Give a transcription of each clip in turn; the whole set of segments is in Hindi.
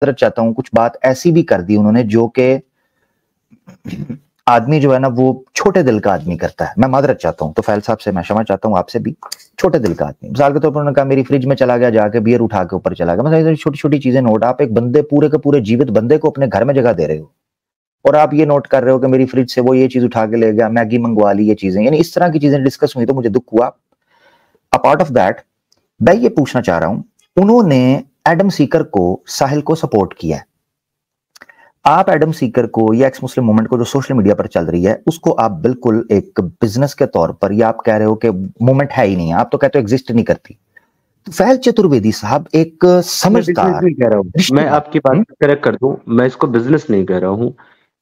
माजरत चाहता हूँ, कुछ बात ऐसी भी कर दी उन्होंने जो कि आदमी जो है ना वो छोटे दिल का आदमी करता है। मैं माजरत चाहता हूँ, तो फैल साहब से मैं क्षमा चाहता हूँ, आपसे भी। छोटे दिल का आदमी, मिसाल के तौर पर उन्होंने कहा मेरी फ्रिज में चला गया, जाके बियर उठा के ऊपर चला गया। मतलब छोटी छोटी चीजें नोट, आप एक बंदे पूरे के पूरे जीवित बंदे को अपने घर में जगह दे रहे हो और आप ये नोट कर रहे हो कि मेरी फ्रिज से वो ये चीज उठा के ले गया, मैगी मंगवा ली, ये चीजें, यानी इस तरह की चीजें डिस्कस हुई तो मुझे दुख हुआ। अपार्ट ऑफ दैट, मैं ये पूछना चाह रहा हूं, उन्होंने एडम सीकर को, साहिल को सपोर्ट किया है। आप एडम सीकर को या एक्स मुस्लिम मूवमेंट को जो सोशल मीडिया पर चल रही है उसको आप बिल्कुल एक बिजनेस के तौर पर, या आप कह रहे हो कि मूवमेंट है ही नहीं, आप तो कहते हो एग्जिस्ट नहीं करती। तो फैल चतुर्वेदी साहब एक समझदार, नहीं कह रहा हूं मैं, आपकी बात करेक्ट कर दूं, मैं इसको बिजनेस नहीं कह रहा हूं।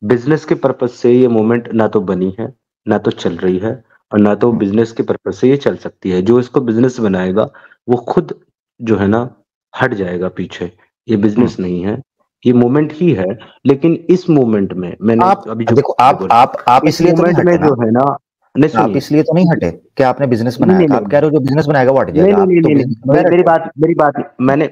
बिजनेस के पर्पज से ये मूवमेंट ना तो बनी है, ना तो चल रही है, और ना तो बिजनेस के पर्पज से ये चल सकती है। जो इसको बिजनेस बनाएगा वो खुद जो है ना हट जाएगा पीछे। ये बिजनेस नहीं है, ये मूवमेंट ही है। लेकिन इस मूवमेंट में मैंने अभी जो देखो, आप इसलिए तो नहीं हटे ना, जो है ना, नहीं आप इसलिए तो नहीं हटे कि आपने बिजनेस बनाया था। आप कह रहे हो जो बिजनेस बनाएगा वो हट नहीं जाएगा। नहीं नहीं, मेरी बात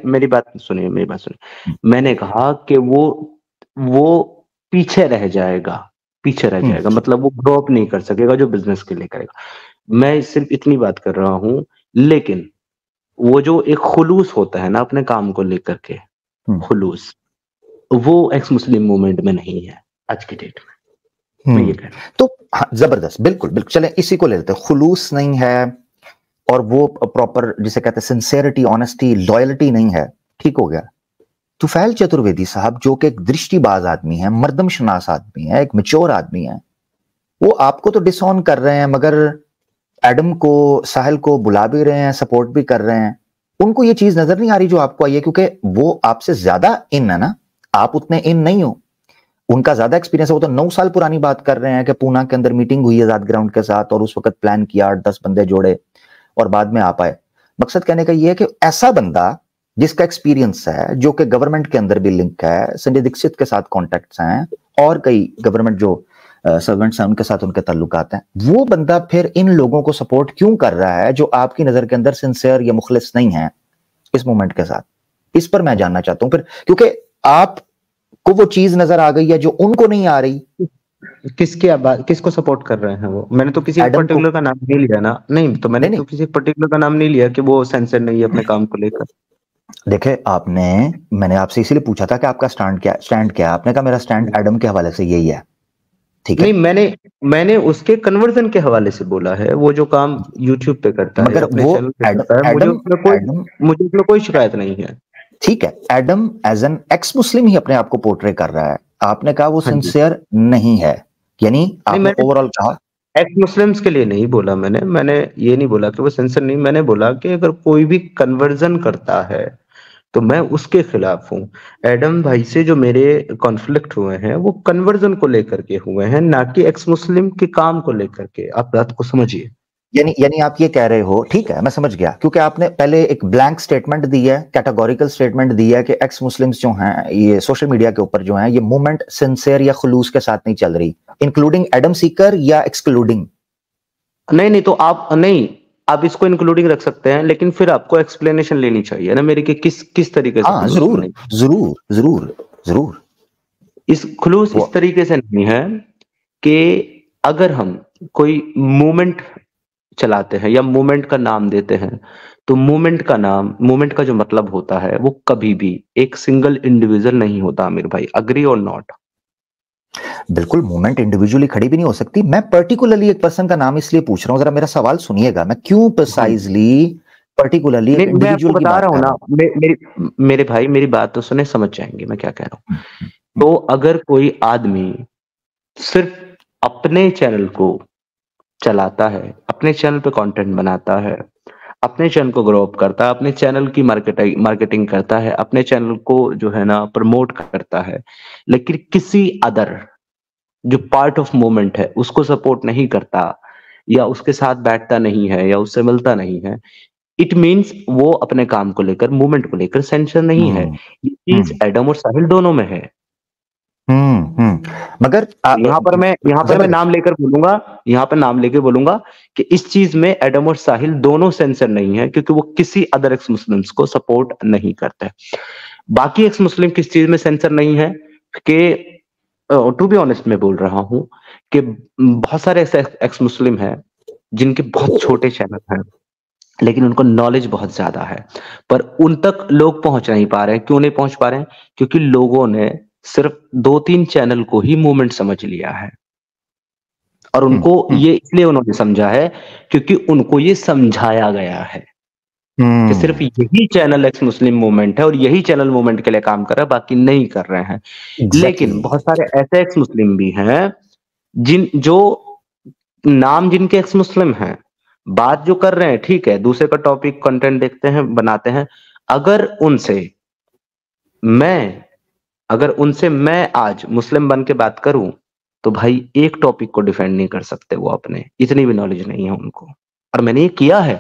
मेरी बात सुनिए, मेरी बात सुनिए। मैंने कहा कि वो पीछे रह जाएगा, पीछे रह जाएगा, मतलब वो ग्रो अप नहीं कर सकेगा जो बिजनेस के लिए करेगा। मैं सिर्फ इतनी बात कर रहा हूं। लेकिन वो जो एक खुलूस होता है ना अपने काम को लेकर के, खुलूस, वो एक्स मुस्लिम मूवमेंट में नहीं है आज की डेट में। मैं ये कह रहा हूं। तो हाँ, जबरदस्त, बिल्कुल बिल्कुल, चलें इसी को ले लेते हैं। खुलूस नहीं है और वो प्रॉपर जिसे कहते हैं सिंसेरिटी, ऑनेस्टी, लॉयल्टी नहीं है, ठीक हो गया। तुफैल चतुर्वेदी साहब जो कि एक दृष्टिबाज आदमी है, मर्दमशनास आदमी है, एक मैच्योर आदमी है, वो आपको तो डिसऑन कर रहे हैं, मगर एडम को, साहिल को बुला भी रहे हैं, सपोर्ट भी कर रहे हैं। उनको ये चीज नजर नहीं आ रही जो आपको आई है, क्योंकि वो आपसे ज्यादा इन है ना, आप उतने इन नहीं हो। उनका ज्यादा एक्सपीरियंस है, वो तो 9 साल पुरानी बात कर रहे हैं कि पूना के अंदर मीटिंग हुई आजाद ग्राउंड के साथ और उस वक्त प्लान किया, 8-10 बंदे जोड़े और बाद में आ पाए। मकसद कहने का यह है कि ऐसा बंदा जिसका एक्सपीरियंस है, जो कि गवर्नमेंट के अंदर भी लिंक है, संजय दीक्षित के साथ कॉन्टेक्ट्स हैं और कई गवर्नमेंट जो सर्वेंट्स हैं उनके साथ उनके ताल्लुकात हैं, वो बंदा फिर इन लोगों को सपोर्ट क्यों कर रहा है जो आपकी नजर के अंदर सिंसियर या मुखलिस नहीं है इस मूवमेंट के साथ? इस पर मैं जानना चाहता हूं फिर, क्योंकि आप को वो चीज नजर आ गई है जो उनको नहीं आ रही। किसको सपोर्ट कर रहे हैं वो? मैंने तो किसी पर्टिकुलर का नाम नहीं लिया ना। नहीं तो मैंने तो किसी पर्टिकुलर का नाम नहीं लिया कि वो सेंसर नहीं है अपने काम को लेकर। देखे मैंने आपसे इसलिए पूछा था कि आपका स्टैंड क्या है। आपने कहा मेरा स्टैंड एडम के हवाले से यही है, ठीक है? नहीं, मैंने उसके कन्वर्जन के हवाले से बोला है। वो जो काम यूट्यूब पे करता है, अपने चैनल पे करता है, मुझे उसमें कोई शिकायत नहीं है। ठीक है, Adam as an ex Muslim ही अपने आप को पोर्ट्रे कर रहा है। आपने कहा वो सिंसियर नहीं है, यानी आपने ओवरऑल कहा एक्स मुस्लिम्स के लिए नहीं बोला मैंने ये नहीं बोला कि वो सिंसियर नहीं। मैंने बोला कि अगर कोई भी कन्वर्जन करता है तो मैं उसके खिलाफ हूं। एडम भाई से जो मेरे कॉन्फ्लिक्ट हुए हैं वो कन्वर्जन को लेकर के हुए हैं, ना कि एक्स मुस्लिम के काम को लेकर के। आप बात को समझिए। यानी आप ये कह रहे हो, ठीक है मैं समझ गया, क्योंकि आपने पहले एक ब्लैंक स्टेटमेंट दी है, कैटेगोरिकल स्टेटमेंट दी है कि एक्स मुस्लिम्स जो हैं ये सोशल मीडिया के ऊपर जो हैं ये मूवमेंट सिंसियर या खुलूस के साथ नहीं चल रही, इंक्लूडिंग एडम सीकर या एक्सक्लूडिंग? नहीं तो आप इसको इंक्लूडिंग रख सकते हैं, लेकिन फिर आपको एक्सप्लेनेशन लेनी चाहिए ना मेरी कि किस तरीके से। हाँ जरूर। इस खुलूस इस तरीके से नहीं है कि अगर हम कोई मूवमेंट चलाते हैं या मूवमेंट का नाम देते हैं, तो मूवमेंट का जो मतलब होता है वो कभी भी एक सिंगल इंडिविजुअल नहीं होता। आमिर भाई, अग्री और नॉट? बिल्कुल, मूवमेंट इंडिविजुअली खड़ी भी नहीं हो सकती। मैं पर्टिकुलरली एक पर्सन का नाम इसलिए पूछ रहा हूं, जरा मेरा सवाल सुनिएगा, मैं क्यों प्रिसाइजली पर्टिकुलरली इंडिविजुअल की बात कर रहा हूं। मेरे भाई मेरी बात तो सुने, समझ जाएंगे मैं क्या कह रहा हूं। तो अगर कोई आदमी सिर्फ अपने चैनल को चलाता है, अपने चैनल पे कंटेंट बनाता है, अपने चैनल को ग्रो अप करता है, अपने चैनल की मार्केटिंग करता है, अपने चैनल को जो है ना प्रमोट करता है, लेकिन किसी अदर जो पार्ट ऑफ मूवमेंट है उसको सपोर्ट नहीं करता या उसके साथ बैठता नहीं है या उससे मिलता नहीं है, इट मीन्स वो अपने काम को लेकर, मूवमेंट को लेकर सेंसर नहीं है। ये चीज एडम और साहिल दोनों में है। मगर यहाँ पर मैं नाम लेकर बोलूंगा कि इस चीज में एडम और साहिल दोनों सेंसर नहीं है, क्योंकि वो किसी अदर एक्स मुस्लिम्स को सपोर्ट नहीं करते। बाकी एक्स मुस्लिम किस चीज में सेंसर नहीं है कि टू बी ऑनेस्ट मैं बोल रहा हूं कि बहुत सारे ऐसे एक्स मुस्लिम हैं जिनके बहुत छोटे चैनल हैं लेकिन उनको नॉलेज बहुत ज्यादा है, पर उन तक लोग पहुंच नहीं पा रहे हैं। क्यों नहीं पहुंच पा रहे हैं? क्योंकि लोगों ने सिर्फ 2-3 चैनल को ही मूवमेंट समझ लिया है और उनको ये इसलिए उन्होंने समझा है क्योंकि उनको ये समझाया गया है कि सिर्फ यही चैनल एक्स मुस्लिम मूवमेंट है और यही चैनल मूवमेंट के लिए काम कर रहा है, बाकी नहीं कर रहे हैं। लेकिन बहुत सारे ऐसे एक्स मुस्लिम भी हैं जो नाम जिनके एक्स मुस्लिम हैं, बात जो कर रहे हैं ठीक है, दूसरे का टॉपिक कंटेंट देखते हैं, बनाते हैं। मैं अगर उनसे मैं आज मुस्लिम बन के बात करूं तो भाई एक टॉपिक को डिफेंड नहीं कर सकते वो, अपने इतनी भी नॉलेज नहीं है उनको। और मैंने ये किया है,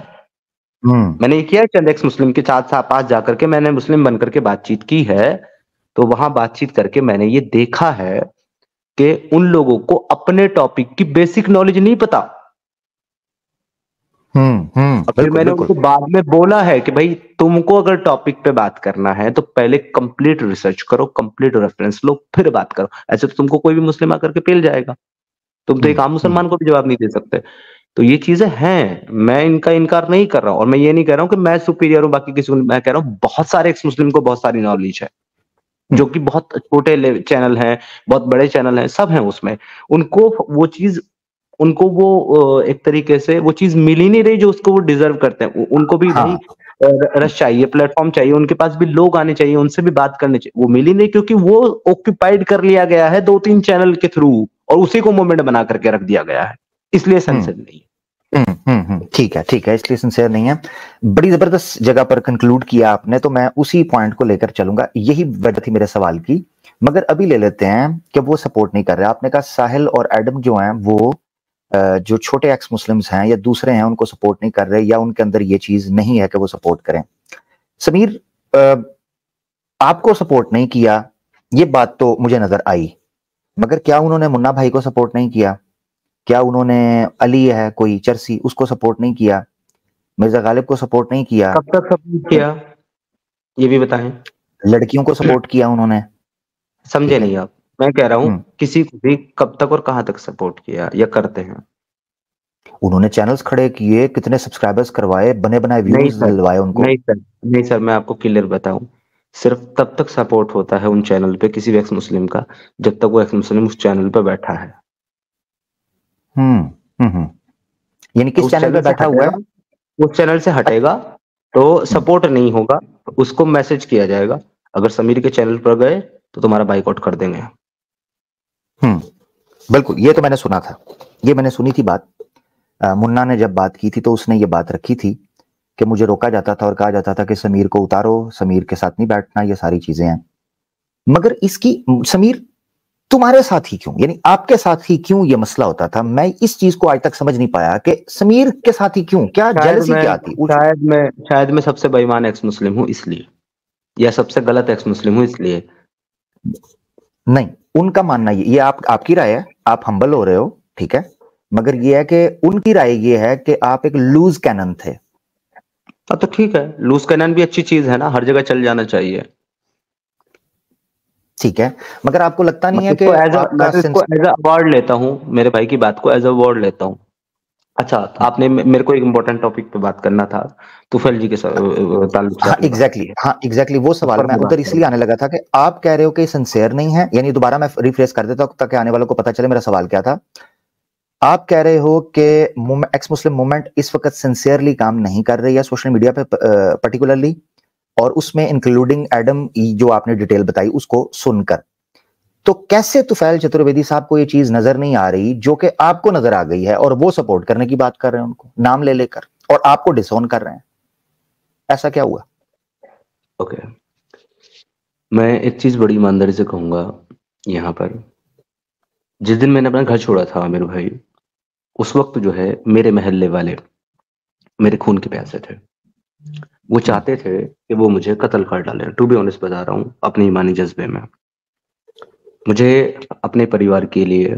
मैंने ये किया है चंद एक्स मुस्लिम के साथ पास जाकर के मैंने मुस्लिम बनकर के बातचीत की है, तो वहां बातचीत करके मैंने ये देखा है कि उन लोगों को अपने टॉपिक की बेसिक नॉलेज नहीं पता। और फिर मैंने उनको बाद में बोला है कि भाई तुमको अगर टॉपिक पे बात करना है तो पहले कंप्लीट रिसर्च करो, कंप्लीट रेफरेंस लो, फिर बात करो। ऐसे तो तुमको कोई भी मुस्लिम आकर के पेल जाएगा, तुम तो एक आम मुसलमान को भी जवाब नहीं दे सकते। तो ये चीजें हैं, मैं इनका इनकार नहीं कर रहा हूं और मैं ये नहीं कह रहा हूं कि मैं सुपीरियर हूं बाकी किसी को। मैं कह रहा हूं बहुत सारे एक्स मुस्लिम को बहुत सारी नॉलेज है, जो कि बहुत छोटे चैनल हैं, बहुत बड़े चैनल हैं, सब हैं उसमें। उनको वो चीज, उनको वो एक तरीके से वो चीज मिल ही नहीं रही जो उसको वो डिजर्व करते हैं। उनको भी भाई रश चाहिए, प्लेटफॉर्म चाहिए, उनके पास भी लोग आने चाहिए, उनसे भी बात करनी चाहिए। वो मिली नहीं क्योंकि वो ऑक्यूपाइड कर लिया गया है 2-3 चैनल के थ्रू और उसी को मूवमेंट बना करके रख दिया गया है, इसलिए सेंसर नहीं। ठीक है, इसलिए सिंसियर नहीं है। बड़ी जबरदस्त जगह पर कंक्लूड किया आपने, तो मैं उसी पॉइंट को लेकर चलूंगा। यही वजह थी मेरे सवाल की। मगर अभी ले लेते हैं कि वो सपोर्ट नहीं कर रहे। आपने कहा साहिल और एडम जो हैं वो जो छोटे एक्स मुस्लिम्स हैं या दूसरे हैं उनको सपोर्ट नहीं कर रहे, या उनके अंदर ये चीज नहीं है कि वो सपोर्ट करें। समीर, आपको सपोर्ट नहीं किया ये बात तो मुझे नजर आई, मगर क्या उन्होंने मुन्ना भाई को सपोर्ट नहीं किया? क्या उन्होंने अली है कोई चरसी, उसको सपोर्ट नहीं किया? मिर्जा गालिब को सपोर्ट नहीं किया? कब तक सपोर्ट किया ये भी बताएं। लड़कियों को सपोर्ट किया उन्होंने? समझे नहीं आप? मैं कह रहा हूं किसी को भी कब तक और कहां तक सपोर्ट किया या करते हैं? उन्होंने चैनल्स खड़े किए, कितने सब्सक्राइबर्स करवाए, बने बनाए व्यूज दिलवाए उनको। नहीं सर, मैं आपको क्लियर बताऊं, सिर्फ तब तक सपोर्ट होता है उन चैनल पे किसी भी एक्स मुस्लिम का जब तक वो एक्स मुस्लिम उस चैनल पे बैठा है। यानी किस चैनल पे बैठा हुआ है? उस चैनल से हटेगा तो सपोर्ट नहीं होगा, उसको मैसेज किया जाएगा अगर समीर के चैनल पर गए तो तुम्हारा बाइकआउट कर देंगे। बिल्कुल, ये तो मैंने सुना था, ये मैंने सुनी थी बात। मुन्ना ने जब बात की थी तो उसने ये बात रखी थी कि मुझे रोका जाता था और कहा जाता था कि समीर को उतारो, समीर के साथ नहीं बैठना, ये सारी चीजें हैं। मगर इसकी समीर तुम्हारे साथ ही क्यों, यानी आपके साथ ही क्यों ये मसला होता था? मैं इस चीज को आज तक समझ नहीं पाया कि समीर के साथ ही क्यों, क्या जेलसी क्या थी? शायद मैं सबसे बेईमान एक्स मुस्लिम हूं इसलिए, या सबसे गलत एक्स मुस्लिम हूं इसलिए। नहीं, उनका मानना ये आपकी राय है, आप हम्बल हो रहे हो, ठीक है, मगर ये है कि उनकी राय ये है कि आप एक लूज कैनन थे। तो ठीक है, लूज कैनन भी अच्छी चीज है ना, हर जगह चल जाना चाहिए। ठीक है, मगर आपको लगता नहीं है कि इसको एज अवार्ड लेता हूं, मेरे भाई की बात को एज अवार्ड लेता हूं। अच्छा, आपने मेरे को एक इंपॉर्टेंट टॉपिक पे बात करना था, तुफैल जी के ताल्लुक से। हाँ एग्जैक्टली वो सवाल मैं उधर इसलिए आने लगा था कि आप कह रहे हो कि सिंसियर नहीं है, यानी दोबारा मैं रिफ्रेश कर देता हूं ताकि आने वालों को पता चले मेरा सवाल क्या था। आप कह रहे हो कि एक्स मुस्लिम मूवमेंट इस वक्त सिंसियरली काम नहीं कर रही है सोशल मीडिया पे पर्टिकुलरली, और उसमें इंक्लूडिंग एडम जो आपने डिटेल बताई उसको सुनकर। तो कैसे तुफैल चतुर्वेदी साहब को ये चीज नजर नहीं आ रही जो कि आपको नजर आ गई है और वो सपोर्ट करने की बात कर रहे हैं उनको नाम ले लेकर, और आपको डिसोन कर रहे हैं? ऐसा क्या हुआ? ओके, मैं एक चीज बड़ी ईमानदारी से कहूंगा यहाँ पर, जिस दिन मैंने अपना घर छोड़ा था मेरे भाई, उस वक्त जो है मेरे महल्ले वाले मेरे खून के प्यासे थे, वो चाहते थे कि वो मुझे कत्ल कर डालें। टू बी ऑनेस्ट बता रहा हूँ, अपने ईमानी जज्बे में मुझे अपने परिवार के लिए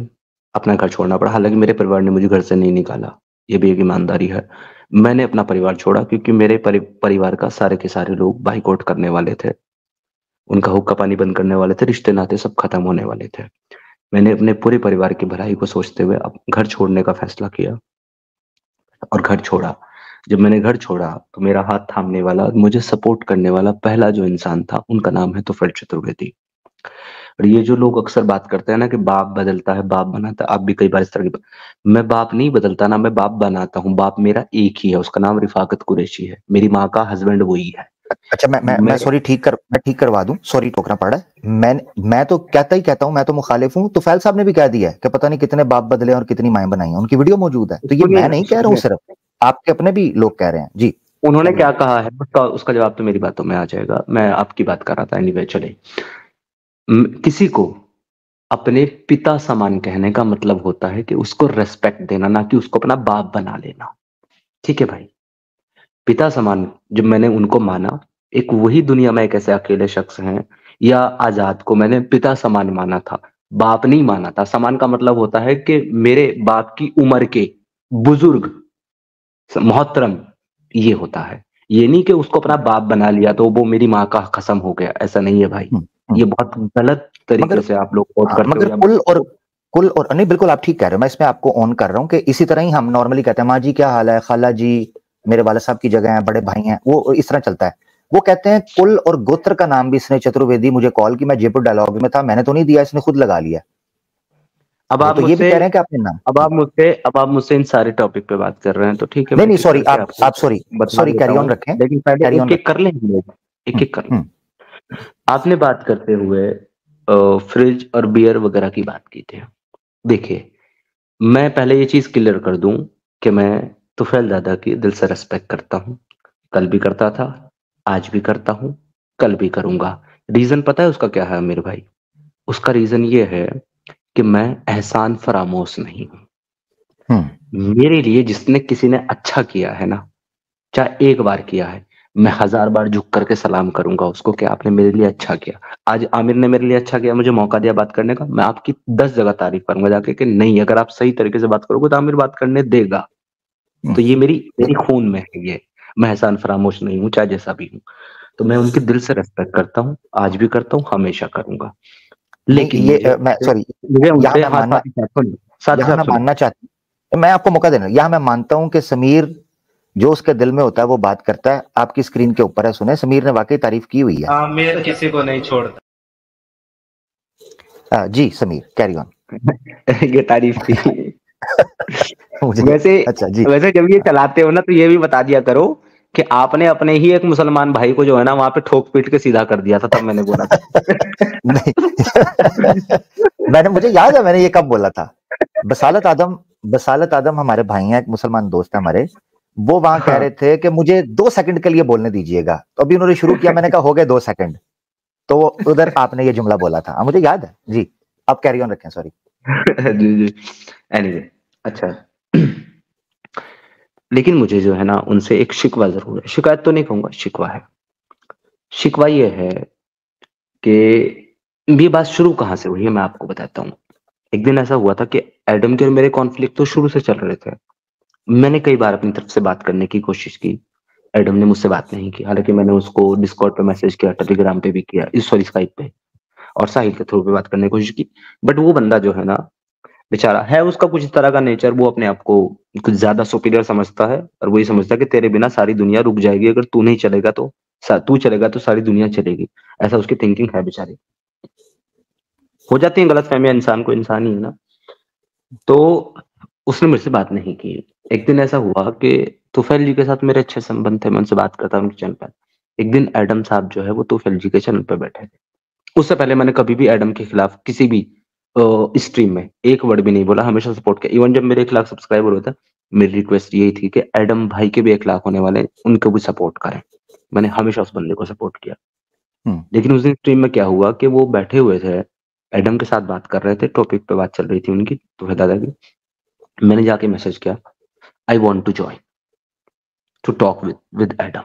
अपना घर छोड़ना पड़ा। हालांकि मेरे परिवार ने मुझे घर से नहीं निकाला, ये भी एक ईमानदारी है। मैंने अपना परिवार छोड़ा क्योंकि मेरे परिवार का सारे के सारे लोग बाइकआउट करने वाले थे। उनका हुक्का पानी बंद करने वाले थे, रिश्ते नाते सब खत्म होने वाले थे। मैंने अपने पूरे परिवार की भलाई को सोचते हुए अब घर छोड़ने का फैसला किया और घर छोड़ा। जब मैंने घर छोड़ा तो मेरा हाथ थामने वाला और मुझे सपोर्ट करने वाला पहला जो इंसान था, उनका नाम है तुफैल चतुर्वेदी। और ये जो लोग अक्सर बात करते हैं ना कि बाप बदलता है, बाप बनाता है, आप भी कई बार इस तरह की मैं बाप नहीं बदलता ना, मैं बाप बनाता हूँ। बाप मेरा एक ही है, उसका नाम रिफाकत कुरैशी है, मेरी माँ का हस्बैंड वही है। अच्छा, मैं सॉरी, मैं ठीक करवा दूं, सॉरी टोकना पड़ा। मैं तो कहता हूं, मैं तो मुखालिफ हूं। तो फैल साहब ने भी कह दिया है कि पता नहीं कितने बाप बदले और कितनी माएं बनाई हैं, उनकी वीडियो मौजूद है। तो ये मैं नहीं कह रहा हूं, सिर्फ आपके अपने भी लोग कह रहे हैं जी। उन्होंने क्या कहा है उसका जवाब तो मेरी बातों में आ जाएगा। मैं आपकी बात कर रहा था, एनीवे चले। किसी को अपने पिता समान कहने का मतलब होता है कि उसको रेस्पेक्ट देना, ना कि उसको अपना बाप बना लेना। ठीक है भाई, पिता समान जब मैंने उनको माना, एक वही दुनिया में एक ऐसे अकेले शख्स हैं, या आजाद को मैंने पिता समान माना था, बाप नहीं माना था। समान का मतलब होता है कि मेरे बाप की उम्र के बुजुर्ग, मोहतरम, ये होता है। ये नहीं कि उसको अपना बाप बना लिया तो वो मेरी माँ का कसम हो गया, ऐसा नहीं है भाई। ये बहुत गलत तरीके से आप लोग कोट करते मगर हो। कुल और नहीं, बिल्कुल आप ठीक कह रहे हो। मैं इसमें आपको ऑन कर रहा हूं कि इसी तरह ही हम नॉर्मली कहते हैं, माँ जी क्या हाल है, खाला जी मेरे वाले साहब की जगह है, बड़े भाई हैं, वो इस तरह चलता है। वो कहते हैं कुल और गोत्र का नाम भी इसने, चतुर्वेदी मुझे कॉल की, मैं जयपुर डायलॉग में था, मैंने तो नहीं दिया, इसने खुद लगा लिया। अब वो आप तो ये भी मुझसे कह रहे हैं कि आपने नाम, अब आप मुझसे इन सारे टॉपिक पे बात कर रहे हैं, तो ठीक है, नहीं मैं नहीं एक-एक सॉरी, करके आप आपको सॉरी बता सॉरी, देता कैरी ऑन हूँ। रखें, लेकिन पहले कैरी ऑन एक-एक रखें। कर लेंगे लोग, एक-एक कर लेंगे। हम्म। आपने बात करते हुए फ्रिज और बियर वगैरह की बात की थी। देखिए, मैं पहले ये चीज़ क्लियर कर दूँ कि मैं तुफैल दादा की दिल से रिस्पेक्ट करता हूँ। कल भी करता था, आज भी करता हूँ, कल भी करूँगा। रीज़न पता है उसका क्या है आमिर भाई? उसका रीज़न ये है कि मैं एहसान फरामोश नहीं हूँ। मेरे लिए जिसने किसी ने अच्छा किया है ना, चाहे एक बार किया है, मैं 1000 बार झुक करके सलाम करूँगा उसको कि आपने मेरे लिए अच्छा किया। आज आमिर ने मेरे लिए अच्छा किया, मुझे मौका दिया बात करने का, मैं आपकी 10 जगह तारीफ़ करूँगा जाके कि नहीं, अगर आप सही तरीके से बात करोगे तो आमिर बात करने देगा। तो ये मेरी मेरी खून में है ये। मैं एहसान फरामोश नहीं हूँ, चाहे जैसा भी हूँ। तो मैं उनकी दिल से रिस्पेक्ट करता हूँ, आज भी करता हूँ, हमेशा करूँगा। नहीं लेकिन ये मैं सॉरी, मुझे यहाँ उनसे मैं हाँ, मानना, साथ ही यहाँ साथ मैं सुनिए। मानना चाहता, मैं आपको मौका देना, यहाँ मैं मानता हूँ कि समीर जो उसके दिल में होता है वो बात करता है। आपकी स्क्रीन के ऊपर है, सुने, समीर ने वाकई तारीफ की हुई है। आमिर किसी को नहीं छोड़ता। जी समीर, कैरी ऑन। ये तारीफ थी। मुझे वैसे अच्छा जी। वैसे जब ये चलाते हो ना तो ये भी बता दिया करो कि आपने अपने ही एक मुसलमान भाई को जो है ना वहां पे ठोक पीट के सीधा कर दिया था, तब मैंने बोला था। नहीं मुझे याद है मैंने ये कब बोला था। बसालत आदम हमारे भाई हैं, एक मुसलमान दोस्त है हमारे, वो वहां कह रहे थे कि मुझे 2 सेकंड के लिए बोलने दीजिएगा। तो अभी उन्होंने शुरू किया, मैंने कहा हो गए 2 सेकंड, तो उधर आपने ये जुमला बोला था। मुझे याद है जी। आप कैरी ऑन रखें, सॉरी। जी जी। एनीवे, अच्छा। लेकिन मुझे जो है ना उनसे एक शिकवा जरूर है, शिकायत तो नहीं कहूंगा, शिकवा है। शिकवा ये है कि ये बात शुरू कहाँ से हुई है, मैं आपको बताता हूँ। एक दिन ऐसा हुआ था कि एडम के और मेरे कॉन्फ्लिक्ट तो शुरू से चल रहे थे। मैंने कई बार अपनी तरफ से बात करने की कोशिश की, एडम ने मुझसे बात नहीं की। हालांकि मैंने उसको डिस्कॉर्ड पे मैसेज किया, टेलीग्राम पे भी किया, सॉरी स्काइप पे, और साहिल के थ्रू पे बात करने की कोशिश की। बट वो बंदा जो है ना, बेचारा है, उसका कुछ इस तरह का नेचर, वो अपने आप को कुछ ज्यादा सुपीरियर समझता है और वही समझता है कि तेरे बिना सारी दुनिया रुक जाएगी, अगर तू नहीं चलेगा तो तू चलेगा तो सारी दुनिया चलेगी। ऐसा उसकी थिंकिंग है बेचारे। हो जाती है गलतफहमियां, इंसान को, इंसान ही है ना। तो उसने मुझसे बात नहीं की। एक दिन ऐसा हुआ कि तुफैल जी के साथ मेरे अच्छे संबंध थे, मैं उनसे बात करता उनके चैनल पर। एक दिन एडम साहब जो है वो तुफैल जी के चैनल पे बैठे थे। उससे पहले मैंने कभी भी एडम के खिलाफ किसी भी स्ट्रीम में एक वर्ड भी नहीं बोला, हमेशा सपोर्ट किया। इवन जब मेरे 1 लाख सब्सक्राइबर होता, मेरी रिक्वेस्ट यही थी कि एडम भाई के भी 1 लाख होने वाले, उनको भी सपोर्ट करें। मैंने हमेशा उस बंदे को सपोर्ट किया। लेकिन उस दिन स्ट्रीम में क्या हुआ कि वो बैठे हुए थे, एडम के साथ बात कर रहे थे, टॉपिक पे बात चल रही थी उनकी, तो दादा की। मैंने जाके मैसेज किया, I want to join to talk with Adam.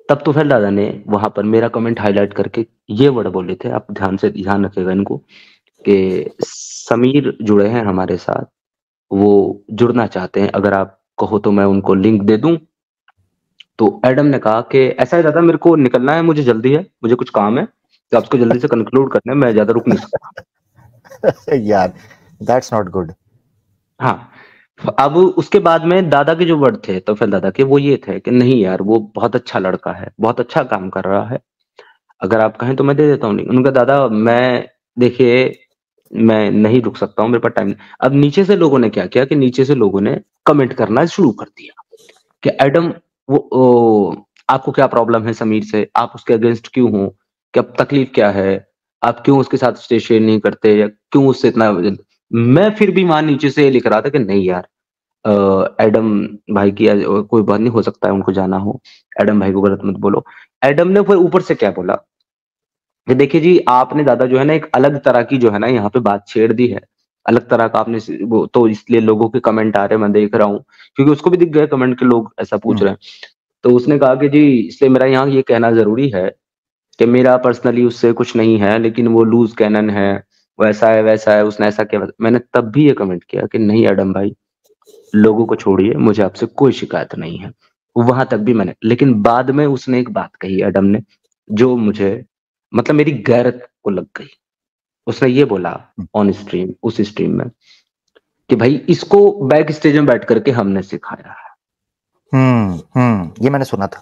तब तो फिर दादा ने वहां पर मेरा कमेंट हाईलाइट करके ये वर्ड बोले थे, आप ध्यान रखेगा इनको, कि समीर जुड़े हैं हमारे साथ, वो जुड़ना चाहते हैं, अगर आप कहो तो मैं उनको लिंक दे दूं। तो एडम ने कहा कि ऐसा है दादा, मेरे को निकलना है, मुझे जल्दी है, मुझे कुछ काम है, तो आपको जल्दी से कंक्लूड करना है, मैं ज्यादा रुक नहीं सकता। यार दैट्स नॉट गुड। हाँ, अब उसके बाद में दादा के जो वर्ड थे तो फिर दादा के वो ये थे कि नहीं यार वो बहुत अच्छा लड़का है, बहुत अच्छा काम कर रहा है, अगर आप कहें तो मैं दे देता हूँ। नहीं, उनका दादा मैं देखिए मैं नहीं रुक सकता हूँ, मेरे पास टाइम। अब नीचे से लोगों ने क्या किया कि नीचे से लोगों ने कमेंट करना शुरू कर दिया कि एडम आपको क्या प्रॉब्लम है समीर से, आप उसके अगेंस्ट क्यों हो, क्या तकलीफ क्या है, आप क्यों उसके साथ स्टे शेयर नहीं करते, या क्यों उससे इतना। मैं फिर भी वहां नीचे से लिख रहा था कि नहीं यार, एडम भाई की कोई बात नहीं, हो सकता है उनको जाना हो, एडम भाई को गलत मत बोलो। एडम ने फिर ऊपर से क्या बोला कि देखिए जी, आपने दादा जो है ना एक अलग तरह की जो है ना यहाँ पे बात छेड़ दी है, अलग तरह का आपने वो, तो इसलिए लोगों के कमेंट आ रहे हैं, मैं देख रहा हूँ, क्योंकि उसको भी दिख गए कमेंट के लोग ऐसा पूछ रहे हैं। तो उसने कहा कि जी इसलिए मेरा यहाँ ये कहना जरूरी है कि मेरा पर्सनली उससे कुछ नहीं है, लेकिन वो लूज कैनन है, वो ऐसा है वैसा है, उसने ऐसा किया। मैंने तब भी ये कमेंट किया कि नहीं एडम भाई, लोगों को छोड़िए, मुझे आपसे कोई शिकायत नहीं है। वहां तक भी मैंने, लेकिन बाद में उसने एक बात कही एडम ने, जो मुझे मतलब मेरी गैरत को लग गई। उसने ये बोला ऑन स्ट्रीम, उस स्ट्रीम में, कि भाई इसको बैक स्टेज में बैठ करके हमने सिखाया है। ये मैंने सुना था।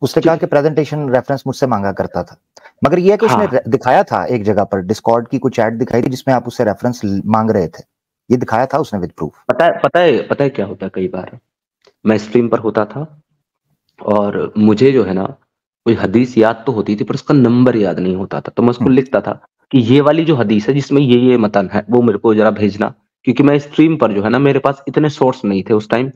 उसने कहा कि प्रेजेंटेशन रेफरेंस मुझसे मांगा करता था, मगर ये है कि उसने हाँ, दिखाया था एक जगह पर, डिस्कॉर्ड की कुछ ऐड दिखाई थी जिसमें आप उससे रेफरेंस मांग रहे थे, ये दिखाया था उसने विद प्रूफ। पता है क्या होता है, कई बार मैं स्ट्रीम पर होता था और मुझे जो है ना कोई हदीस याद तो होती थी पर उसका नंबर याद नहीं होता था, तो मैं उसको लिखता था कि ये वाली जो हदीस है जिसमें ये मतन है वो मेरे को जरा भेजना, क्योंकि मैं स्ट्रीम पर जो है ना मेरे पास इतने सोर्स नहीं थे उस टाइम,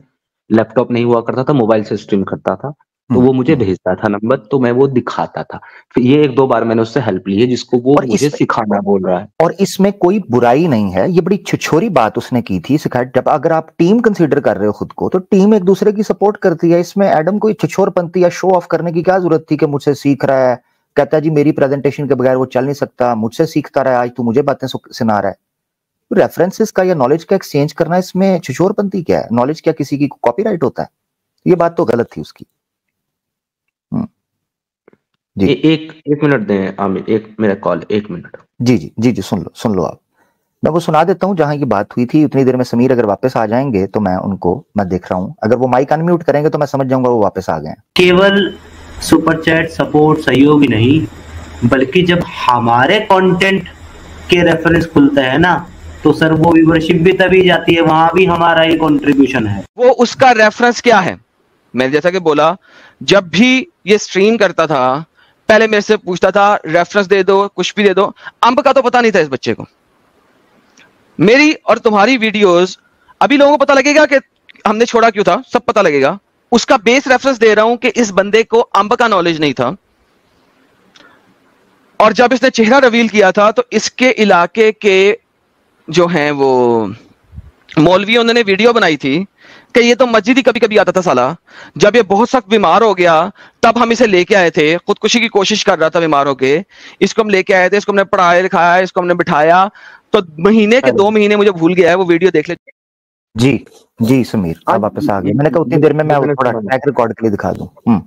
लैपटॉप नहीं हुआ करता था, मोबाइल से स्ट्रीम करता था, तो वो मुझे भेजता था नंबर, तो मैं वो दिखाता था। फिर ये एक दो बार मैंने उससे हेल्प ली है जिसको वो और मुझे सिखाना बोल रहा है। और इसमें कोई बुराई नहीं है, ये बड़ी छिछोरी बात उसने की थी सिखाया। जब अगर आप टीम कंसीडर कर रहे हो खुद को, तो टीम एक दूसरे की सपोर्ट करती है। इसमें एडम कोई छिछोरपंती या शो ऑफ करने की क्या जरूरत थी कि मुझसे सीख रहा है, कहता है जी मेरी प्रेजेंटेशन के बगैर वो चल नहीं सकता, मुझसे सीखता रहा, आज तू मुझे बातें सुना रहा है। रेफरेंसेस का या नॉलेज का एक्सचेंज करना, इसमें छिछोरपंती क्या है? नॉलेज क्या किसी की कॉपीराइट होता है? ये बात तो गलत थी उसकी। जी एक मिनट दें आमिर, एक मेरा कॉल, 1 मिनट। जी जी जी जी, सुन लो आप। मैं वो सुना देता हूँ जहां की बात हुई थी। उतनी देर में समीर अगर वापस आ जाएंगे तो मैं देख रहा हूँ, अगर वो माइक अनम्यूट करेंगे तो मैं समझ जाऊंगा वो वापस आ गए हैं। केवल सुपर चैट सपोर्ट सहयोग नहीं, बल्कि जब हमारे कंटेंट के रेफरेंस खुलते हैं ना, तो सर वो व्यूवरशिप भी तभी जाती है, वहां भी हमारा ही कंट्रीब्यूशन है। वो उसका रेफरेंस क्या है? मैंने जैसा कि बोला, जब भी ये स्ट्रीम करता था पहले मेरे से पूछता था रेफरेंस दे दो, कुछ भी दे दो। अंब का तो पता नहीं था इस बच्चे को। मेरी और तुम्हारी वीडियोस अभी लोगों को पता लगेगा कि हमने छोड़ा क्यों था, सब पता लगेगा। उसका बेस रेफरेंस दे रहा हूं कि इस बंदे को अंब का नॉलेज नहीं था, और जब इसने चेहरा रिवील किया था तो इसके इलाके के जो हैं वो मौलवी, उन्होंने वीडियो बनाई थी कि ये तो मस्जिद ही कभी कभी आता था साला। जब ये बहुत सख्त बीमार हो गया तब हम इसे लेके आए थे, खुदकुशी की कोशिश कर रहा था बीमार होके, इसको हम लेके आए थे, इसको हमने पढ़ाया लिखाया, इसको हमने बिठाया, तो महीने के 2 महीने मुझे भूल गया है, वो वीडियो देख ले। जी जी समीर आप वापस आ गए। मैंने कहा उतनी देर में मैं थोड़ा ट्रैक रिकॉर्ड के लिए दिखा दूं।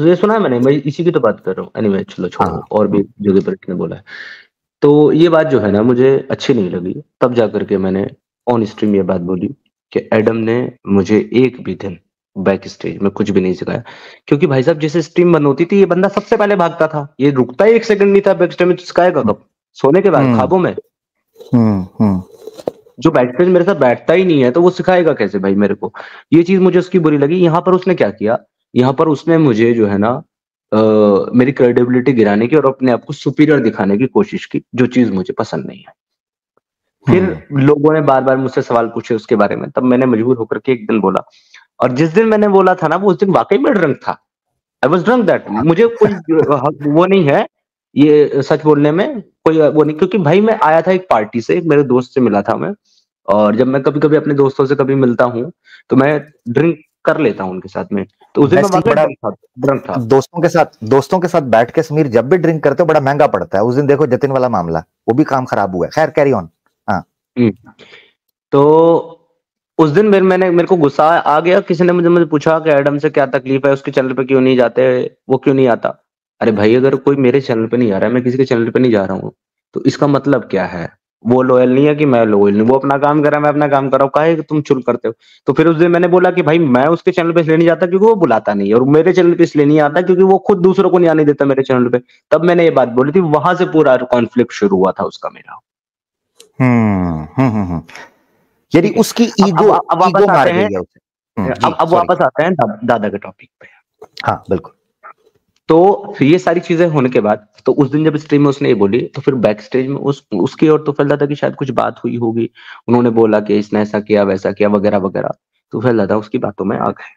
ये सुना है मैंने, मैं इसी की तो बात कर रहा हूँ। एनीवे चलो छोड़ो, और भी जगह पर इसने बोला है। तो ये बात जो है ना मुझे अच्छी नहीं लगी, तब जाकर के मैंने ऑन स्ट्रीम ये बात बोली कि एडम ने मुझे एक भी दिन बैक स्टेज में कुछ भी नहीं सिखाया, क्योंकि भाई साहब जैसे स्ट्रीम बंद होती थी ये बंदा सबसे पहले भागता था, ये रुकता ही 1 सेकंड नहीं था बैक स्टेज में, तो सिखाएगा कब? सोने के बाद, ख्वाबों में। जो बैक स्टेज मेरे साथ बैठता ही नहीं है तो वो सिखाएगा कैसे भाई मेरे को? ये चीज मुझे उसकी बुरी लगी। यहाँ पर उसने क्या किया, यहाँ पर उसने मुझे जो है ना मेरी क्रेडिबिलिटी गिराने की और अपने आप को सुपीरियर दिखाने की कोशिश की, जो चीज मुझे पसंद नहीं है। फिर लोगों ने बार बार मुझसे सवाल पूछे उसके बारे में, तब मैंने मजबूर होकर के एक दिन बोला, और जिस दिन मैंने बोला था ना वो उस दिन वाकई में ड्रंक था। I was drunk that. मुझे कोई वो नहीं है ये सच बोलने में, कोई वो नहीं, क्योंकि भाई मैं आया था एक पार्टी से, मेरे दोस्त से मिला था मैं, और जब मैं कभी कभी अपने दोस्तों से कभी मिलता हूँ तो मैं ड्रिंक कर लेता हूँ उनके साथ में, तो उस दिन मैं वाकई ड्रंक था। दोस्तों के साथ बैठ के समीर जब भी ड्रिंक करते हो बड़ा महंगा पड़ता है। उस दिन देखो जतिन वाला मामला, वो भी काम खराब हुआ है। खैर कैरी ऑन। हाँ तो उस दिन मेरे को गुस्सा आ गया, किसी ने मुझे पूछा कि एडम से क्या तकलीफ है, उसके चैनल पे क्यों नहीं जाते, वो क्यों नहीं आता। अरे भाई अगर कोई मेरे चैनल पे नहीं आ रहा है, मैं किसी के चैनल पे नहीं जा रहा हूँ, तो इसका मतलब क्या है? वो लॉयल नहीं है कि मैं लॉयल नहीं, वो अपना काम कर रहा है, मैं अपना काम कर रहा हूँ, काहे कि तुम चुल करते हो? तो फिर उस दिन मैंने बोला कि भाई मैं उसके चैनल पे इसलिए नहीं जाता क्योंकि वो बुलाता नहीं है, और मेरे चैनल पे इसलिए नहीं आता क्योंकि वो खुद दूसरों को नहीं आने देता मेरे चैनल पे। तब मैंने ये बात बोली थी, वहां से पूरा कॉन्फ्लिक्ट शुरू हुआ था उसका मेरा। यानी ठीक है। उसकी अब ईगो अब वापस मार आते हैं, गई है उसे। जी अब सॉरी। वापस आते हैं दादा के टॉपिक पे। हाँ बिल्कुल। तो फिर ये सारी चीजें होने के बाद, तो उस दिन जब स्ट्रीम में उसने ये बोली, तो फिर बैक स्टेज में उसकी और तोफैल दादा की शायद कुछ बात हुई होगी। उन्होंने बोला कि इसने ऐसा किया वैसा किया वगैरह वगैरह। तोफैल दादा उसकी बातों में आ गए।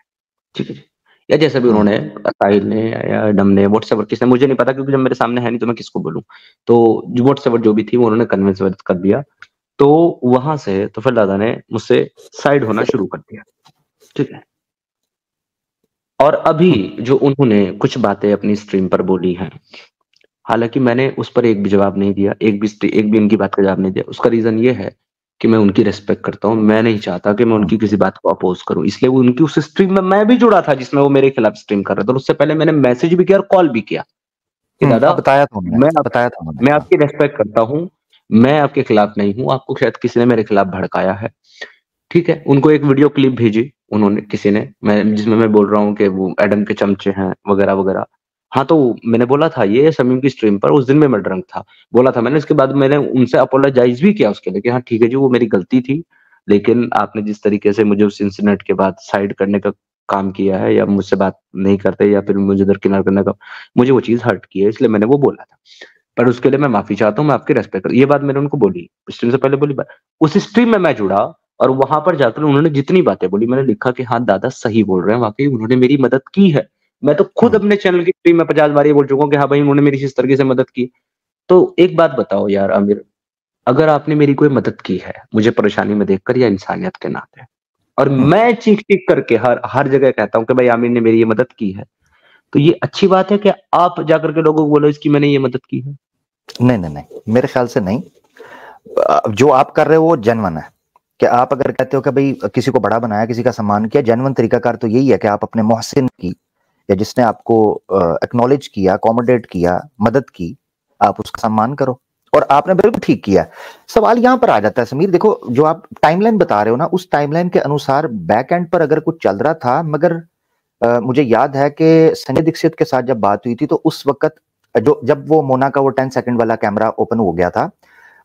ठीक है जी। या जैसे भी उन्होंने, साहिल ने या एडम ने, व्हाट्सएवर किसने, मुझे नहीं पता क्योंकि जब मेरे सामने है नहीं तो मैं किसको बोलूं। तो व्हाट्सएवर जो भी थी वो उन्होंने कन्विंस कर दिया। तो वहां से तोफैल दादा ने मुझसे साइड होना शुरू कर दिया। ठीक है। और अभी जो उन्होंने कुछ बातें अपनी स्ट्रीम पर बोली हैं, हालांकि मैंने उस पर एक भी जवाब नहीं दिया, एक भी उनकी बात का जवाब नहीं दिया। उसका रीजन ये है कि मैं उनकी रिस्पेक्ट करता हूँ, मैं नहीं चाहता कि मैं उनकी किसी बात को अपोज करूं, इसलिए वो उनकी उस स्ट्रीम में मैं भी जुड़ा था जिसमें वो मेरे खिलाफ स्ट्रीम कर रहे थे। और उससे पहले मैंने मैसेज भी किया और कॉल भी किया कि दादा बताया था उन्होंने, मैं आपकी रिस्पेक्ट करता हूँ, मैं आपके खिलाफ नहीं हूँ, आपको शायद किसी ने मेरे खिलाफ भड़काया है। ठीक है। उनको एक वीडियो क्लिप भेजी उन्होंने, किसी ने, मैं जिसमें मैं बोल रहा हूँ कि वो एडम के चमचे हैं वगैरह वगैरह। हाँ, तो मैंने बोला था ये शमीम की स्ट्रीम पर, उस दिन में मैं ड्रंक था, बोला था मैंने। उसके बाद मैंने उनसे अपोलोजाइज भी किया उसके लिए कि हाँ ठीक है जी, वो मेरी गलती थी, लेकिन आपने जिस तरीके से मुझे उस इंसिडेंट के बाद साइड करने का काम किया है, या मुझसे बात नहीं करते, या फिर मुझे दरकिनार करने का, मुझे वो चीज हर्ट की है, इसलिए मैंने वो बोला था। पर उसके लिए मैं माफी चाहता हूँ, मैं आपकी रेस्पेक्ट कर, ये बात मैंने उनको बोली स्ट्रीम से पहले बोली बात। उस स्ट्रीम में मैं जुड़ा और वहां पर जाकर उन्होंने जितनी बातें बोली, मैंने लिखा कि हाँ दादा सही बोल रहे हैं, वाकई उन्होंने मेरी मदद की है। मैं तो खुद अपने चैनल की स्ट्रीम में 50 बार ये बोल चुका हूँ कि हाँ भाई उन्होंने मेरी इस तरीके से मदद की। तो एक बात बताओ यार आमिर, अगर आपने मेरी कोई मदद की है मुझे परेशानी में देखकर या इंसानियत के नाते, और मैं चीख चीख करके हर हर जगह कहता हूँ कि भाई आमिर ने मेरी ये मदद की है, तो ये अच्छी बात है कि आप जाकर के लोगों को बोलो इसकी मैंने ये मदद की है? नहीं नहीं नहीं, मेरे ख्याल से नहीं। जो आप कर रहे हो वो जेन्युइन है। कि आप अगर कहते हो कि भाई किसी को बड़ा बनाया, किसी का सम्मान किया, जेन्युइन तरीकाकार तो यही है कि आप अपने मोहसिन की, या जिसने आपको एक्नॉलेज किया, अकोमोडेट किया, मदद की, आप उसका सम्मान करो। और आपने बिल्कुल ठीक किया। सवाल यहां पर आ जाता है समीर, देखो जो आप टाइमलाइन बता रहे हो ना, उस टाइमलाइन के अनुसार बैक एंड पर अगर कुछ चल रहा था, मगर मुझे याद है कि संजय दीक्षित के साथ जब बात हुई थी तो उस वक्त जब वो मोना का वो 10 सेकंड वाला कैमरा ओपन हो गया था,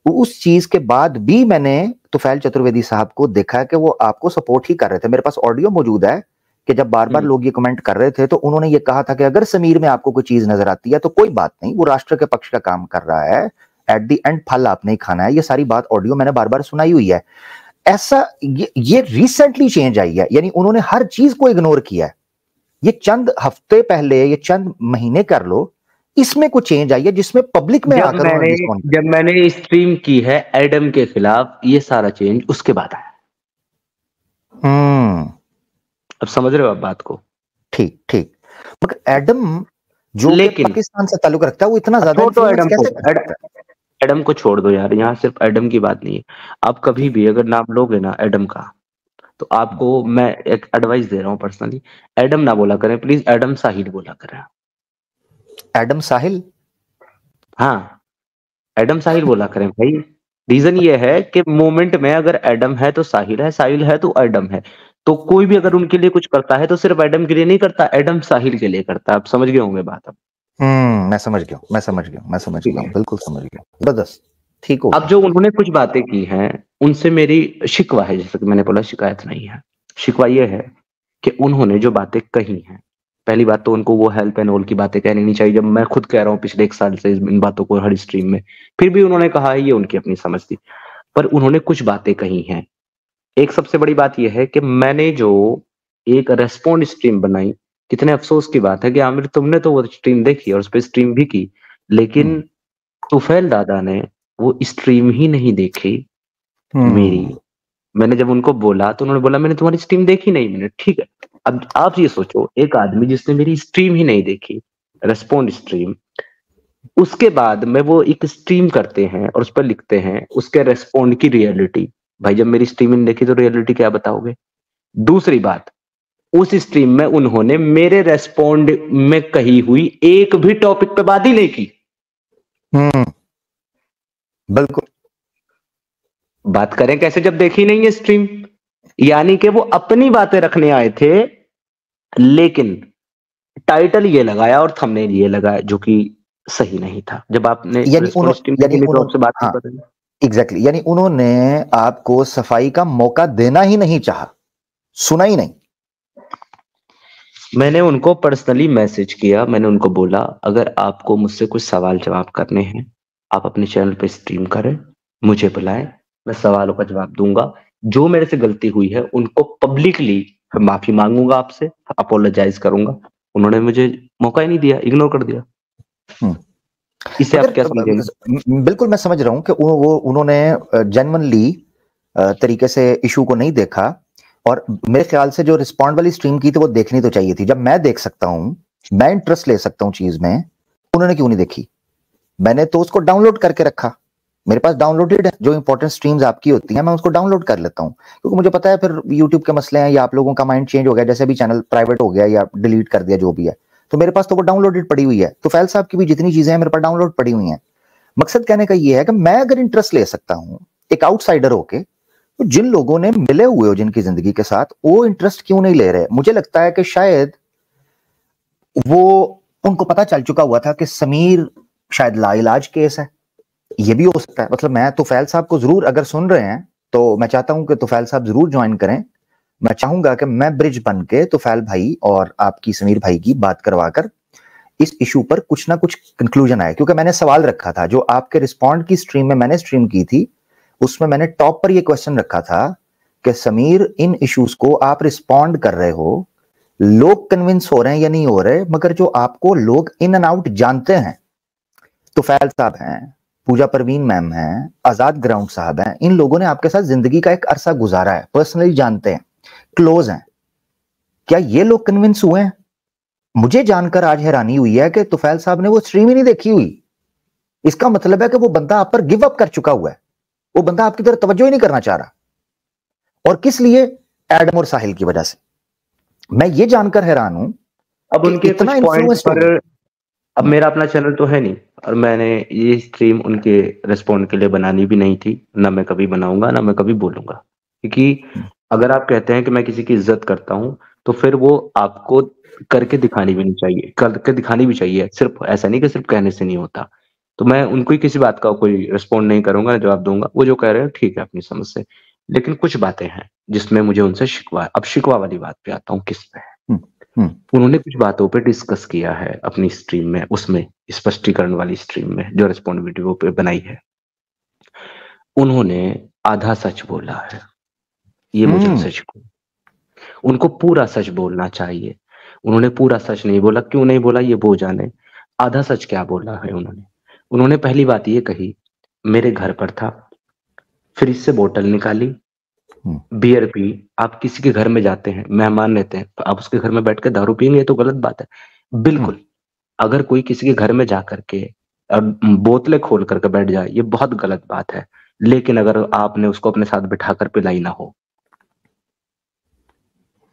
उस चीज के बाद भी मैंने तुफैल चतुर्वेदी साहब को देखा कि वो आपको सपोर्ट ही कर रहे थे। मेरे पास ऑडियो मौजूद है कि जब बार बार लोग ये कमेंट कर रहे थे तो उन्होंने ये कहा था कि अगर समीर में आपको कोई चीज नजर आती है तो कोई बात नहीं, वो राष्ट्र के पक्ष का काम कर रहा है, एट द एंड फल आपने ही खाना है। ये सारी बात ऑडियो मैंने बार बार सुनाई हुई है। ऐसा ये रिसेंटली चेंज आई है, यानी उन्होंने हर चीज को इग्नोर किया है। ये चंद हफ्ते पहले, ये चंद महीने कर लो, इसमें कुछ चेंज आई है जिसमें पब्लिक में आकर जब मैंने स्ट्रीम की है एडम के खिलाफ, ये सारा चेंज उसके बाद आया। अब समझ रहे हो आप बात को? ठीक ठीक। मगर एडम जो पाकिस्तान से ताल्लुक रखता है वो इतना ज्यादा एडम को छोड़ दो यार, यहाँ सिर्फ एडम की बात नहीं है। आप कभी भी अगर नाम लोगे ना एडम का, तो आपको मैं एक एडवाइस दे रहा हूँ पर्सनली, एडम ना बोला करें प्लीज, एडम साहिल बोला करें। एडम साहिल? हाँ, एडम साहिल बोला करें भाई। रीजन ये है कि मोमेंट में अगर एडम है तो साहिल है, साहिल है तो एडम है। तो कोई भी अगर उनके लिए कुछ करता है तो सिर्फ एडम के लिए नहीं करता, एडम साहिल के लिए करता है। आप समझ गए होंगे बात? अब मैं समझ गया, बिल्कुल समझ गया। जबरदस्त, ठीक हो। अब जो उन्होंने कुछ बातें की हैं उनसे मेरी शिकवा है, जैसे कि मैंने बोला शिकायत नहीं है, शिकवा ये है कि उन्होंने जो बातें कही हैं, पहली बात तो उनको वो हेल्प एंड ऑल की बातें कहनी नहीं चाहिए। जब मैं खुद कह रहा हूँ पिछले 1 साल से इन बातों को हर स्ट्रीम में, फिर भी उन्होंने कहा है, ये उनकी अपनी समझ थी। पर उन्होंने कुछ बातें कही हैं। एक सबसे बड़ी बात यह है कि मैंने जो एक रेस्पॉन्ड स्ट्रीम बनाई, कितने अफसोस की बात है कि आमिर तुमने तो वो स्ट्रीम देखी और उस पर स्ट्रीम भी की, लेकिन तुफैल दादा ने वो स्ट्रीम ही नहीं देखी मेरी। मैंने जब उनको बोला तो उन्होंने बोला मैंने तुम्हारी स्ट्रीम देखी नहीं। मैंने ठीक है, अब आप ये सोचो, एक आदमी जिसने मेरी स्ट्रीम ही नहीं देखी, रेस्पॉन्ड स्ट्रीम, उसके बाद में वो एक स्ट्रीम करते हैं और उस पर लिखते हैं उसके रेस्पॉन्ड की रियलिटी। भाई जब मेरी स्ट्रीम नहीं देखी तो रियलिटी क्या बताओगे? दूसरी बात, उस स्ट्रीम में उन्होंने मेरे रेस्पॉन्ड में कही हुई एक भी टॉपिक पे बात ही नहीं की। बिल्कुल। बात करें कैसे जब देखी नहीं है स्ट्रीम। यानी कि वो अपनी बातें रखने आए थे, लेकिन टाइटल ये लगाया और थंबनेल ये लगाया जो कि सही नहीं था। जब आपने रिस्पॉन्ड स्ट्रीम देखी नहीं तो आपसे बात नहीं कर रहे। एग्जैक्टली, यानी उन्होंने आपको सफाई का मौका देना ही नहीं चाहा, सुना ही नहीं। मैंने उनको पर्सनली मैसेज किया, मैंने उनको बोला अगर आपको मुझसे कुछ सवाल जवाब करने हैं आप अपने चैनल पे स्ट्रीम करें, मुझे बुलाएं, मैं सवालों का जवाब दूंगा। जो मेरे से गलती हुई है उनको पब्लिकली माफी मांगूंगा, आपसे अपोलोजाइज करूंगा। उन्होंने मुझे मौका ही नहीं दिया, इग्नोर कर दिया। इसे आप क्या समझेंगे? बिल्कुल मैं समझ रहा हूं कि वो उन्होंने जेन्युइनली तरीके से इशू को नहीं देखा, और मेरे ख्याल से जो रिस्पॉन्ड वाली स्ट्रीम की थी वो देखनी तो चाहिए थी। जब मैं देख सकता हूं, मैं इंटरेस्ट ले सकता हूं चीज में, उन्होंने क्यों नहीं देखी? मैंने तो उसको डाउनलोड करके रखा, मेरे पास डाउनलोडेड है, जो इंपॉर्टेंट स्ट्रीम्स आपकी होती हैं मैं उसको डाउनलोड कर लेता हूं, क्योंकि मुझे पता है फिर यूट्यूब के मसले हैं या आप लोगों का माइंड चेंज हो गया, जैसे भी चैनल प्राइवेट हो गया या डिलीट कर दिया जो भी है, तो मेरे पास तो वो डाउनलोडेड पड़ी हुई है। तो फैल साहब की भी जितनी चीजें हैं मेरे पास डाउनलोड पड़ी हुई हैं। मकसद कहने का ये है कि मैं अगर इंटरेस्ट ले सकता हूं एक आउटसाइडर होके, तो जिन लोगों ने मिले हुए हो जिनकी जिंदगी के साथ, वो इंटरेस्ट क्यों नहीं ले रहे? मुझे लगता है कि शायद वो उनको पता चल चुका हुआ था कि समीर शायद लाइलाज केस है, ये भी हो सकता है। मतलब मैं तुफैल साहब को जरूर, अगर सुन रहे हैं तो मैं चाहता हूं कि तुफैल साहब जरूर ज्वाइन करें। मैं चाहूंगा कि मैं ब्रिज बन के तुफैल भाई और आपकी समीर भाई की बात करवाकर इस इशू पर कुछ ना कुछ कंक्लूजन आए, क्योंकि मैंने सवाल रखा था जो आपके रिस्पॉन्ड की स्ट्रीम में मैंने स्ट्रीम की थी, उसमें मैंने टॉप पर यह क्वेश्चन रखा था कि समीर इन इश्यूज को आप रिस्पॉन्ड कर रहे हो, लोग कन्विंस हो रहे हैं या नहीं हो रहे, मगर जो आपको लोग इन एंड आउट जानते हैं, तुफैल साहब हैं, पूजा परवीन मैम हैं, आजाद ग्राउंड साहब हैं, इन लोगों ने आपके साथ जिंदगी का एक अरसा गुजारा है, पर्सनली जानते हैं, क्लोज हैं, क्या ये लोग कन्विंस हुए हैं? मुझे जानकर आज हैरानी हुई है कि तुफैल साहब ने वो स्ट्रीम ही नहीं देखी हुई। इसका मतलब है कि वो बंदा आप पर गिव अप कर चुका हुआ है, वो बंदा आपकी तरफ तवज्जो ही नहीं करना चाह रहा। और किस लिए? एडम और साहिल की वजह से। मैं ये जानकर हैरान हूं अब उनके कुछ पॉइंट्स पर, अब मेरा अपना चैनल तो है नहीं और मैंने ये स्ट्रीम उनके रिस्पॉन्ड के लिए बनानी भी नहीं थी, ना मैं कभी बनाऊंगा ना मैं कभी बोलूंगा। क्योंकि अगर आप कहते हैं कि मैं किसी की इज्जत करता हूं तो फिर वो आपको करके दिखानी भी नहीं चाहिए, करके दिखानी भी चाहिए, सिर्फ ऐसा नहीं कि सिर्फ कहने से नहीं होता। तो मैं उनको ही किसी बात का कोई रिस्पॉन्ड नहीं करूंगा, जवाब दूंगा, वो जो कह रहे हैं ठीक है अपनी समझ से। लेकिन कुछ बातें हैं जिसमें मुझे उनसे शिकवा है। अब शिकवा वाली बात पे आता हूँ, किस पे है। उन्होंने कुछ बातों पे डिस्कस किया है अपनी स्ट्रीम में, उसमें स्पष्टीकरण वाली स्ट्रीम में जो रिस्पॉन्ड वीडियो पे बनाई है, उन्होंने आधा सच बोला है। ये मुझे उनसे शिकवा, उनको पूरा सच बोलना चाहिए। उन्होंने पूरा सच नहीं बोला, क्यों नहीं बोला ये वो जाने। आधा सच क्या बोला है उन्होंने पहली बात ये कही, मेरे घर पर था, फ्रिज से बोतल निकाली, बियर पी। आप किसी के घर में जाते हैं, मेहमान रहते हैं, तो आप उसके घर में बैठ के दारू पिएंगे, ये तो गलत बात है। बिल्कुल, अगर कोई किसी के घर में जा करके बोतलें खोल करके बैठ जाए, ये बहुत गलत बात है। लेकिन अगर आपने उसको अपने साथ बिठाकर पिलाई ना हो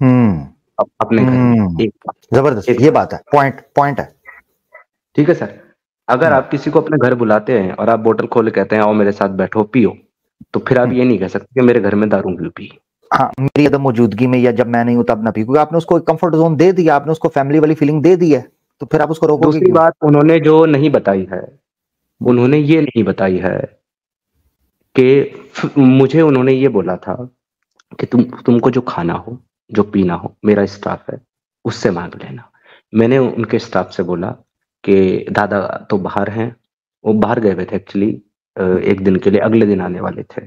अपने घर में, एक जबरदस्त, ये बात है, पॉइंट है। ठीक है सर, अगर आप किसी को अपने घर बुलाते हैं और आप बोतल खोल के कहते हैं आओ मेरे साथ बैठो पियो, तो फिर आप ये नहीं कह सकते कि मेरे घर में दारू क्यों पी। हाँ, मेरी अदम मौजूदगी में या जब मैं नहीं हूं तब ना पी, क्योंकि आपने उसको कंफर्ट जोन दे दिया, आपने उसको फैमिली वाली फीलिंग दे दी है, तो फिर आप उसको रोकोगे दूसरी क्यों? बात उन्होंने जो नहीं बताई है, उन्होंने ये नहीं बताई है कि मुझे उन्होंने ये बोला था कि तुमको जो खाना हो जो पीना हो, मेरा स्टाफ है उससे मांग लेना। मैंने उनके स्टाफ से बोला कि दादा तो बाहर हैं, वो बाहर गए हुए थे एक्चुअली एक दिन के लिए, अगले दिन आने वाले थे।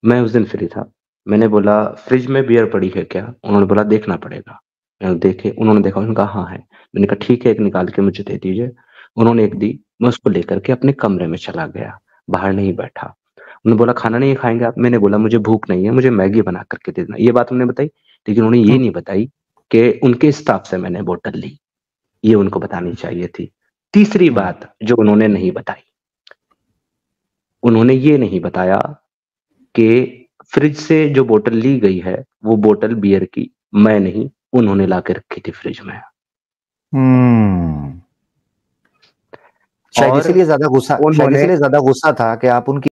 मैं उस दिन फ्री था, मैंने बोला फ्रिज में बियर पड़ी है क्या? उन्होंने बोला देखना पड़ेगा। मैंने देखे, उन्होंने देखा, उन्होंने कहा हाँ है। मैंने कहा ठीक है, एक निकाल के मुझे दे दीजिए। उन्होंने एक दी, मैं उसको लेकर के अपने कमरे में चला गया, बाहर नहीं बैठा। उन्होंने बोला खाना नहीं खाएंगे आप? मैंने बोला मुझे भूख नहीं है, मुझे मैगी बना करके दे देना। ये बात उन्होंने बताई, लेकिन उन्होंने ये नहीं बताई कि उनके स्टाफ से मैंने बोतल ली, ये उनको बतानी चाहिए थी। तीसरी बात जो उन्होंने नहीं बताई, उन्होंने ये नहीं बताया कि फ्रिज से जो बोतल ली गई है वो बोतल बियर की मैं नहीं, उन्होंने लाके रखी थी फ्रिज में। शायद और इसीलिए ज्यादा गुस्सा उन्होंने था कि आप उनकी